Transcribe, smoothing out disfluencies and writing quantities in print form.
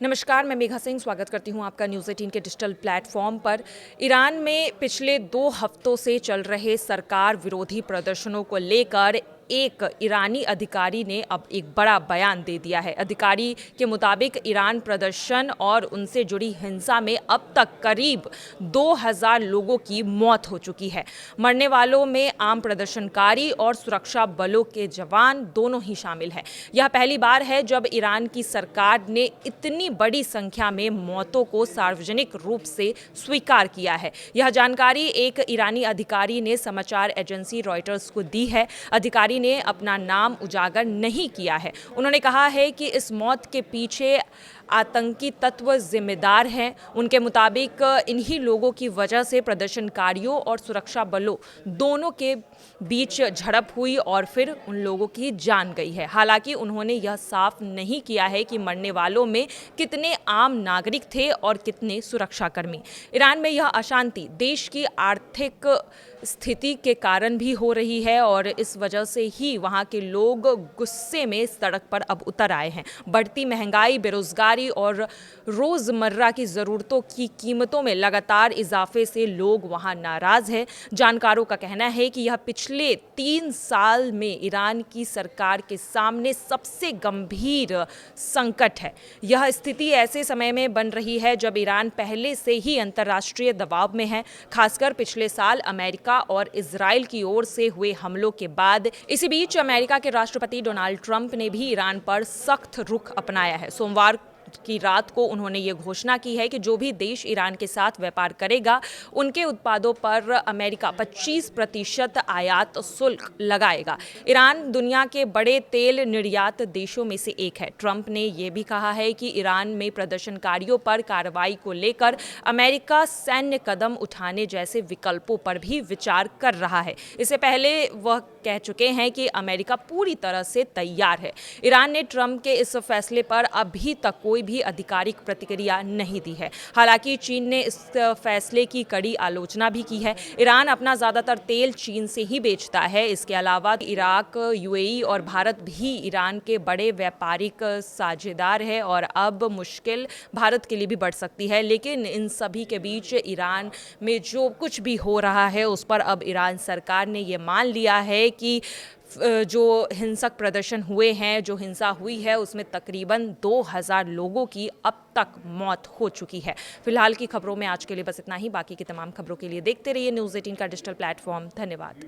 नमस्कार, मैं मेघा सिंह स्वागत करती हूं आपका न्यूज़ 18 के डिजिटल प्लेटफॉर्म पर। ईरान में पिछले 2 हफ्तों से चल रहे सरकार विरोधी प्रदर्शनों को लेकर एक ईरानी अधिकारी ने अब एक बड़ा बयान दे दिया है। अधिकारी के मुताबिक ईरान प्रदर्शन और उनसे जुड़ी हिंसा में अब तक करीब 2000 लोगों की मौत हो चुकी है। मरने वालों में आम प्रदर्शनकारी और सुरक्षा बलों के जवान दोनों ही शामिल हैं। यह पहली बार है जब ईरान की सरकार ने इतनी बड़ी संख्या में मौतों को सार्वजनिक रूप से स्वीकार किया है। यह जानकारी एक ईरानी अधिकारी ने समाचार एजेंसी रॉयटर्स को दी है। अधिकारी ने अपना नाम उजागर नहीं किया है। उन्होंने कहा है कि इस मौत के पीछे आतंकी तत्व जिम्मेदार हैं। उनके मुताबिक इन्हीं लोगों की वजह से प्रदर्शनकारियों और सुरक्षा बलों दोनों के बीच झड़प हुई और फिर उन लोगों की जान गई है। हालांकि उन्होंने यह साफ नहीं किया है कि मरने वालों में कितने आम नागरिक थे और कितने सुरक्षाकर्मी। ईरान में यह अशांति देश की आर्थिक स्थिति के कारण भी हो रही है और इस वजह से ही वहाँ के लोग गुस्से में सड़क पर अब उतर आए हैं। बढ़ती महंगाई, बेरोजगारी और रोज़मर्रा की ज़रूरतों की कीमतों में लगातार इजाफे से लोग वहाँ नाराज़ हैं। जानकारों का कहना है कि यह पिछले 3 साल में ईरान की सरकार के सामने सबसे गंभीर संकट है। यह स्थिति ऐसे समय में बन रही है जब ईरान पहले से ही अंतर्राष्ट्रीय दबाव में है, खासकर पिछले साल अमेरिका और इजराइल की ओर से हुए हमलों के बाद। इसी बीच अमेरिका के राष्ट्रपति डोनाल्ड ट्रंप ने भी ईरान पर सख्त रुख अपनाया है। सोमवार की रात को उन्होंने ये घोषणा की है कि जो भी देश ईरान के साथ व्यापार करेगा उनके उत्पादों पर अमेरिका 25% आयात शुल्क लगाएगा। ईरान दुनिया के बड़े तेल निर्यात देशों में से एक है। ट्रंप ने यह भी कहा है कि ईरान में प्रदर्शनकारियों पर कार्रवाई को लेकर अमेरिका सैन्य कदम उठाने जैसे विकल्पों पर भी विचार कर रहा है। इससे पहले वह कह चुके हैं कि अमेरिका पूरी तरह से तैयार है। ईरान ने ट्रंप के इस फैसले पर अभी तक कोई भी आधिकारिक प्रतिक्रिया नहीं दी है। हालांकि चीन ने इस फैसले की कड़ी आलोचना भी की है। ईरान अपना ज़्यादातर तेल चीन से ही बेचता है। इसके अलावा इराक, यूएई और भारत भी ईरान के बड़े व्यापारिक साझेदार है और अब मुश्किल भारत के लिए भी बढ़ सकती है। लेकिन इन सभी के बीच ईरान में जो कुछ भी हो रहा है उस पर अब ईरान सरकार ने ये मान लिया है कि जो हिंसक प्रदर्शन हुए हैं, जो हिंसा हुई है, उसमें तकरीबन 2000 लोगों की अब तक मौत हो चुकी है। फिलहाल की खबरों में आज के लिए बस इतना ही। बाकी की तमाम खबरों के लिए देखते रहिए न्यूज़ 18 का डिजिटल प्लेटफॉर्म। धन्यवाद।